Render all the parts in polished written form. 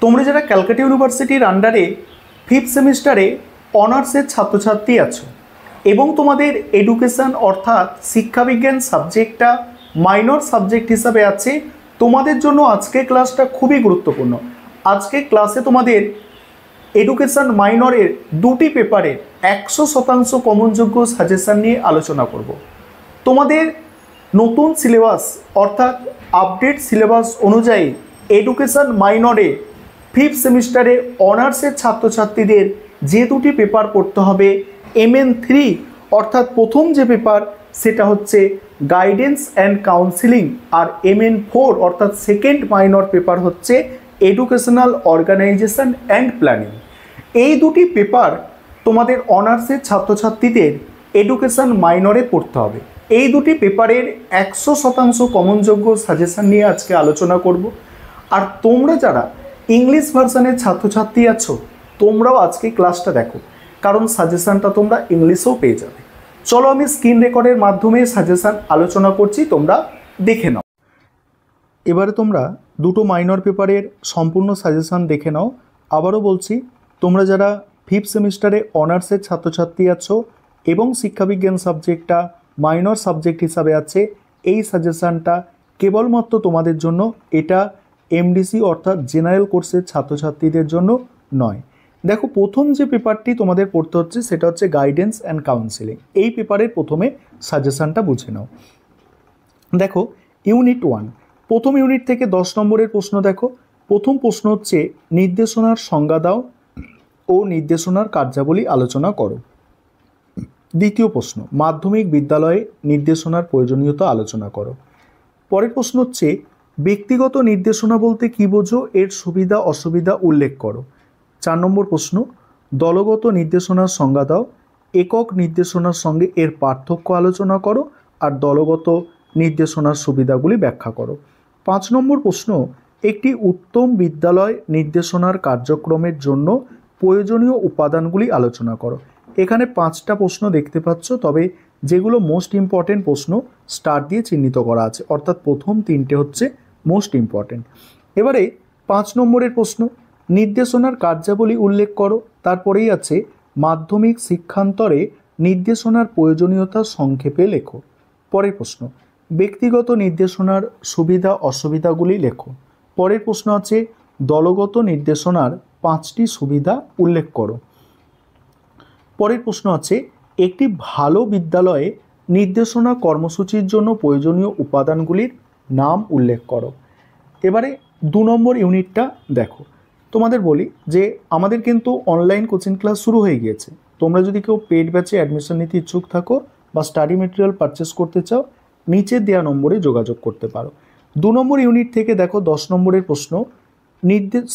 তোমরা যারা ক্যালকাটা ইউনিভার্সিটির আন্ডারে 5th সেমিস্টারে অনার্সের ছাত্রছাত্রী আছো এবং তোমাদের এডুকেশন অর্থাৎ শিক্ষাবিজ্ঞান সাবজেক্টটা মাইনর সাবজেক্ট হিসাবে আছে, তোমাদের জন্য আজকে ক্লাসটা খুবই গুরুত্বপূর্ণ। আজকে ক্লাসে তোমাদের এডুকেশন মাইনরের দুটি পেপারের 100% কমনযোগ্য সাজেশান নিয়ে আলোচনা করব। তোমাদের নতুন সিলেবাস অর্থাৎ আপডেট সিলেবাস অনুযায়ী এডুকেশন মাইনরে 5th সেমিস্টারে অনার্সের ছাত্রছাত্রীদের যে দুটি পেপার পড়তে হবে, MN3 অর্থাৎ প্রথম যে পেপার সেটা হচ্ছে guidance and counselling, R MN4 অর্থাৎ সেকেন্ড মাইনর পেপার হচ্ছে এডুকেশনাল অর্গানাইজেশন অ্যান্ড প্ল্যানিং। এই দুটি পেপার তোমাদের অনার্সের ছাত্রছাত্রীদের এডুকেশন মাইনরে পড়তে হবে। এই দুটি পেপারের 100% কমনযোগ্য সাজেশান নিয়ে আজকে আলোচনা করব। আর তোমরা যারা ইংলিশ ভার্সানের ছাত্রছাত্রী আছো, তোমরাও আজকে ক্লাসটা দেখো, কারণ সাজেশানটা তোমরা ইংলিশেও পেয়ে যাবে। চলো আমি স্ক্রিন রেকর্ডের মাধ্যমে সাজেশান আলোচনা করছি, তোমরা দেখে নাও। এবারে তোমরা দুটো মাইনর পেপারের সম্পূর্ণ সাজেশান দেখে নাও। আবারও বলছি, তোমরা যারা 5th সেমিস্টারে অনার্সের ছাত্রছাত্রী আছো এবং শিক্ষাবিজ্ঞান সাবজেক্টটা মাইনর সাবজেক্ট হিসাবে আছে, এই সাজেশানটা কেবলমাত্র তোমাদের জন্য, এটা MDC অর্থাৎ জেনারেল কোর্সের ছাত্রছাত্রীদের জন্য নয়। দেখো, প্রথম যে পেপারটি তোমাদের পড়তে হচ্ছে সেটা হচ্ছে গাইডেন্স অ্যান্ড কাউন্সিলিং। এই পেপারের প্রথমে সাজেশানটা বুঝে নাও। দেখো, ইউনিট 1, প্রথম ইউনিট থেকে 10 নম্বরের প্রশ্ন দেখো। প্রথম প্রশ্ন হচ্ছে নির্দেশনার সংজ্ঞা দাও ও নির্দেশনার কার্যাবলী আলোচনা করো। দ্বিতীয় প্রশ্ন, মাধ্যমিক বিদ্যালয়ে নির্দেশনার প্রয়োজনীয়তা আলোচনা করো। পরের প্রশ্ন হচ্ছে ব্যক্তিগত নির্দেশনা বলতে কী বোঝো, এর সুবিধা অসুবিধা উল্লেখ করো। 4 নম্বর প্রশ্ন, দলগত নির্দেশনার সংজ্ঞা দাও, একক নির্দেশনার সঙ্গে এর পার্থক্য আলোচনা করো, আর দলগত নির্দেশনার সুবিধাগুলি ব্যাখ্যা করো। 5 নম্বর প্রশ্ন, একটি উত্তম বিদ্যালয় নির্দেশনার কার্যক্রমের জন্য প্রয়োজনীয় উপাদানগুলি আলোচনা করো। এখানে 5টা প্রশ্ন দেখতে পাচ্ছ, তবে যেগুলো মোস্ট ইম্পর্টেন্ট প্রশ্ন স্টার দিয়ে চিহ্নিত করা আছে, অর্থাৎ প্রথম 3টে হচ্ছে মোস্ট ইম্পর্টেন্ট। এবারে 5 নম্বরের প্রশ্ন, নির্দেশনার কার্যাবলী উল্লেখ করো। তারপরেই আছে মাধ্যমিক শিক্ষান্তরে নির্দেশনার প্রয়োজনীয়তা সংক্ষেপে লেখো। পরের প্রশ্ন, ব্যক্তিগত নির্দেশনার সুবিধা অসুবিধাগুলি লেখো। পরের প্রশ্ন আছে দলগত নির্দেশনার 5টি সুবিধা উল্লেখ করো। পরের প্রশ্ন আছে একটি ভালো বিদ্যালয়ে নির্দেশনা কর্মসূচির জন্য প্রয়োজনীয় উপাদানগুলির নাম উল্লেখ করো। এবারে 2 নম্বর ইউনিটটা দেখো। তোমাদের বলি যে আমাদের কিন্তু অনলাইন কোচিং ক্লাস শুরু হয়ে গিয়েছে। তোমরা যদি কেউ পেড ব্যাচে অ্যাডমিশন নিতে ইচ্ছুক থাকো বা স্টাডি মেটেরিয়াল পারচেস করতে চাও, নিচে দেওয়া নম্বরে যোগাযোগ করতে পারো। 2 নম্বর ইউনিট থেকে দেখো 10 নম্বরের প্রশ্ন,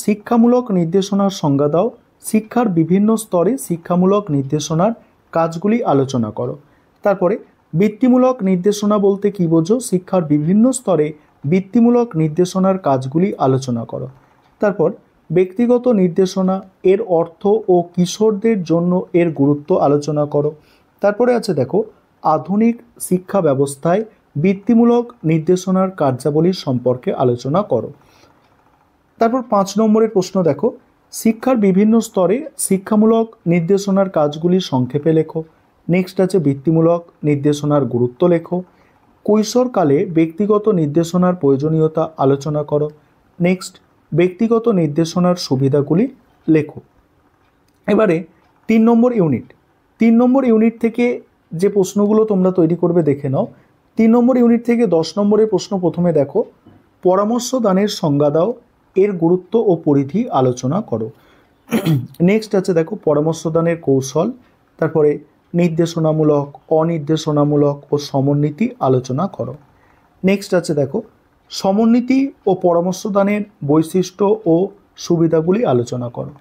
শিক্ষামূলক নির্দেশনার সংজ্ঞা দাও, শিক্ষার বিভিন্ন স্তরে শিক্ষামূলক নির্দেশনার কাজগুলি আলোচনা করো। তারপরে বৃত্তিমূলক নির্দেশনা বলতে কী বোঝো, শিক্ষার বিভিন্ন স্তরে বৃত্তিমূলক নির্দেশনার কাজগুলি আলোচনা করো। তারপর ব্যক্তিগত নির্দেশনা, এর অর্থ ও কিশোরদের জন্য এর গুরুত্ব আলোচনা করো। তারপরে আছে দেখো আধুনিক শিক্ষা ব্যবস্থায় বৃত্তিমূলক নির্দেশনার কার্যাবলী সম্পর্কে আলোচনা করো। তারপর 5 নম্বরের প্রশ্ন দেখো, শিক্ষার বিভিন্ন স্তরে শিক্ষামূলক নির্দেশনার কাজগুলি সংক্ষেপে লেখো। নেক্সট আছে বৃত্তিমূলক নির্দেশনার গুরুত্ব লেখো। কৈশোরকালে ব্যক্তিগত নির্দেশনার প্রয়োজনীয়তা আলোচনা করো। নেক্সট ব্যক্তিগত নির্দেশনার সুবিধাগুলি লেখো। এবারে 3 নম্বর ইউনিট। 3 নম্বর ইউনিট থেকে যে প্রশ্নগুলো তোমরা তৈরি করবে দেখে নাও। 3 নম্বর ইউনিট থেকে 10 নম্বরের প্রশ্ন প্রথমে দেখো, পরামর্শ দানের সংজ্ঞা দাও, এর গুরুত্ব ও পরিধি আলোচনা করো। নেক্সট আছে দেখো পরামর্শ দানের কৌশল, তারপরে নির্দেশনামূলক, অনির্দেশনামূলক ও সমন্বিতি আলোচনা করো। নেক্সট আছে দেখো সমন্বিতি ও পরামর্শ দানের বৈশিষ্ট্য ও সুবিধাগুলি আলোচনা করো।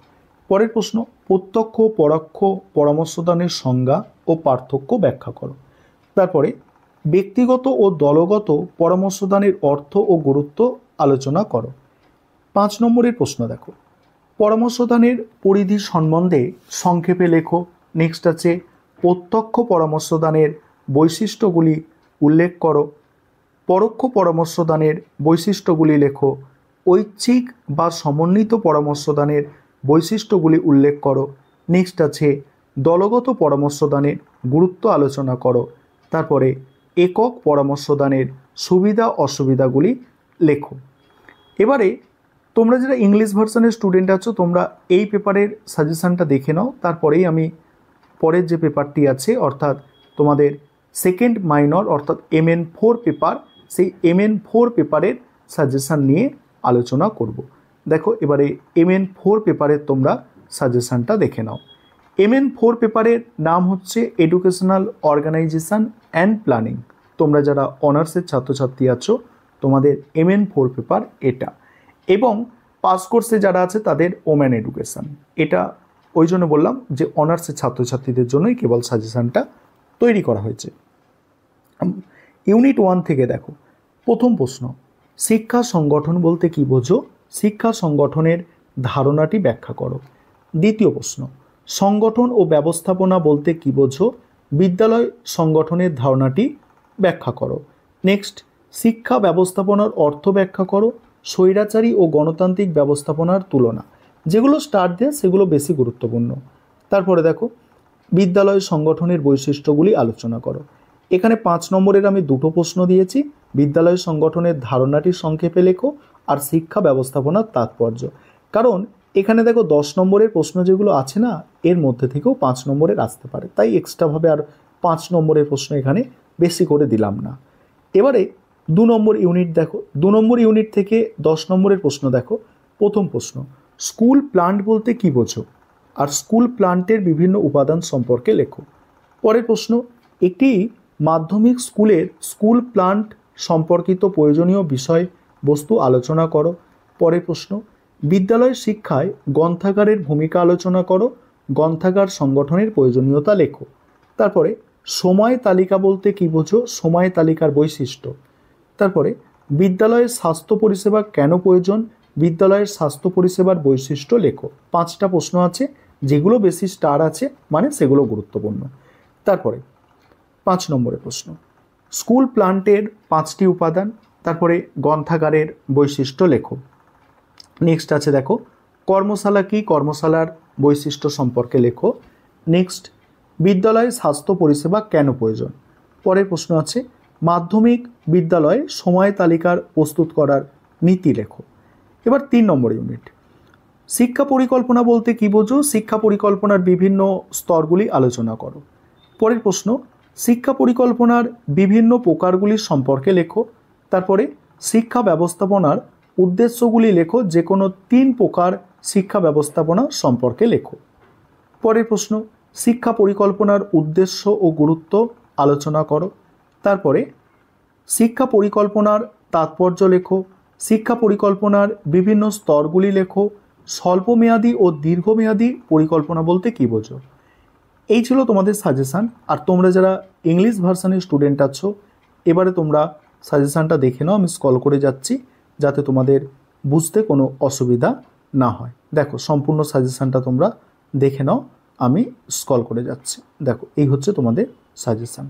পরের প্রশ্ন, প্রত্যক্ষ পরোক্ষ পরামর্শদানের সংজ্ঞা ও পার্থক্য ব্যাখ্যা করো। তারপরে ব্যক্তিগত ও দলগত পরামর্শদানের অর্থ ও গুরুত্ব আলোচনা করো। 5 নম্বরের প্রশ্ন দেখো, পরামর্শদানের পরিধি সম্বন্ধে সংক্ষেপে লেখো। নেক্সট আছে প্রত্যক্ষ পরামর্শদানের বৈশিষ্ট্যগুলি উল্লেখ করো। পরোক্ষ পরামর্শদানের বৈশিষ্ট্যগুলি লেখো। ঐচ্ছিক বা সমন্বিত পরামর্শদানের বৈশিষ্ট্যগুলি উল্লেখ করো। নেক্সট আছে দলগত পরামর্শদানের গুরুত্ব আলোচনা করো। তারপরে একক পরামর্শদানের সুবিধা অসুবিধাগুলি লেখো। এবারে তোমরা যারা ইংলিশ ভার্সনের স্টুডেন্ট আছো তোমরা এই পেপারের সাজেশানটা দেখে নাও, তারপরেই আমি পরের যে পেপারটি আছে অর্থাৎ তোমাদের সেকেন্ড মাইনর অর্থাৎ MN4 পেপার, সেই MN4 পেপারের সাজেশান নিয়ে আলোচনা করব। দেখো এবারে MN4 পেপারের তোমরা সাজেশানটা দেখে নাও। MN4 পেপারের নাম হচ্ছে এডুকেশনাল অর্গানাইজেশন অ্যান্ড প্ল্যানিং। তোমরা যারা অনার্সের ছাত্রছাত্রী আছো তোমাদের MN4 পেপার এটা, এবং পাস কোর্সে যারা আছে তাদের ওম্যান এডুকেশন। এটা ওই জন্য বললাম যে অনার্সের ছাত্রছাত্রীদের জন্যই কেবল সাজেশানটা তৈরি করা হয়েছে। ইউনিট 1 থেকে দেখো প্রথম প্রশ্ন, শিক্ষা সংগঠন বলতে কি বোঝো? শিক্ষা সংগঠনের ধারণাটি ব্যাখ্যা করো। দ্বিতীয় প্রশ্ন, সংগঠন ও ব্যবস্থাপনা বলতে কি বোঝো? বিদ্যালয় সংগঠনের ধারণাটি ব্যাখ্যা করো। নেক্সট, শিক্ষা ব্যবস্থাপনার অর্থ ব্যাখ্যা করো। স্বৈরাচারী ও গণতান্ত্রিক ব্যবস্থাপনার তুলনা, যেগুলো স্টার দেয় সেগুলো বেশি গুরুত্বপূর্ণ। তারপরে দেখো বিদ্যালয় সংগঠনের বৈশিষ্ট্যগুলি আলোচনা করো। এখানে 5 নম্বরের আমি দুটো প্রশ্ন দিয়েছি, বিদ্যালয় সংগঠনের ধারণাটি সংক্ষেপে লেখো আর শিক্ষা ব্যবস্থাপনার তাৎপর্য। কারণ এখানে দেখো 10 নম্বরের প্রশ্ন যেগুলো আছে না এর মধ্যে থেকেও 5 নম্বরের আসতে পারে, তাই এক্সট্রাভাবে আর 5 নম্বরের প্রশ্ন এখানে বেশি করে দিলাম না। এবারে 2 নম্বর ইউনিট দেখো, 2 নম্বর ইউনিট থেকে 10 নম্বরের প্রশ্ন দেখো। প্রথম প্রশ্ন, স্কুল প্লান্ট বলতে কি বোঝো? আর স্কুল প্লান্টের বিভিন্ন উপাদান সম্পর্কে লেখো। পরের প্রশ্ন, একটি মাধ্যমিক স্কুলের স্কুল প্লান্ট সম্পর্কিত প্রয়োজনীয় বিষয় বস্তু আলোচনা করো। পরের প্রশ্ন, বিদ্যালয় শিক্ষায় গ্রন্থাগারের ভূমিকা আলোচনা করো। গ্রন্থাগার সংগঠনের প্রয়োজনীয়তা লেখো। তারপরে সময় তালিকা বলতে কি বোঝো? সময় তালিকার বৈশিষ্ট্য। তারপরে বিদ্যালয়ের স্বাস্থ্য পরিষেবা কেন প্রয়োজন? বিদ্যালয়ের স্বাস্থ্য পরিষেবার বৈশিষ্ট্য লেখো। 5টা প্রশ্ন আছে, যেগুলো বেশি স্টার আছে মানে সেগুলো গুরুত্বপূর্ণ। তারপরে 5 নম্বরের প্রশ্ন, স্কুল প্লান্টের 5টি উপাদান, তারপরে গ্রন্থাগারের বৈশিষ্ট্য লেখো। নেক্সট আছে দেখো কর্মশালা কি? কর্মশালার বৈশিষ্ট্য সম্পর্কে লেখো। নেক্সট, বিদ্যালয়ে স্বাস্থ্য পরিষেবা কেন প্রয়োজন? পরের প্রশ্ন আছে মাধ্যমিক বিদ্যালয়ে সময় তালিকার প্রস্তুত করার নীতি লেখো। এবার 3 নম্বর ইউনিট, শিক্ষা পরিকল্পনা বলতে কি বোঝো? শিক্ষা পরিকল্পনার বিভিন্ন স্তরগুলি আলোচনা করো। পরের প্রশ্ন, শিক্ষা পরিকল্পনার বিভিন্ন প্রকারগুলি সম্পর্কে লেখো। তারপরে শিক্ষা ব্যবস্থাপনার উদ্দেশ্যগুলি লেখো, যে কোনো 3 প্রকার শিক্ষা ব্যবস্থাপনা সম্পর্কে লেখো। পরের প্রশ্ন, শিক্ষা পরিকল্পনার উদ্দেশ্য ও গুরুত্ব আলোচনা করো। তারপরে শিক্ষা পরিকল্পনার তাৎপর্য লেখো। শিক্ষা পরিকল্পনার বিভিন্ন স্তরগুলি লেখো। স্বল্পমেয়াদী ও দীর্ঘমেয়াদী পরিকল্পনা বলতে কী বোঝো? এই ছিল তোমাদের সাজেশান। আর তোমরা যারা ইংলিশ ভার্সানের স্টুডেন্ট আছো এবারে তোমরা সাজেশানটা দেখে নাও, আমি স্ক্রল করে যাচ্ছি যাতে তোমাদের বুঝতে কোনো অসুবিধা না হয়। দেখো সম্পূর্ণ সাজেশানটা তোমরা দেখে নাও, আমি স্ক্রল করে যাচ্ছি। দেখো এই হচ্ছে তোমাদের সাজেশান।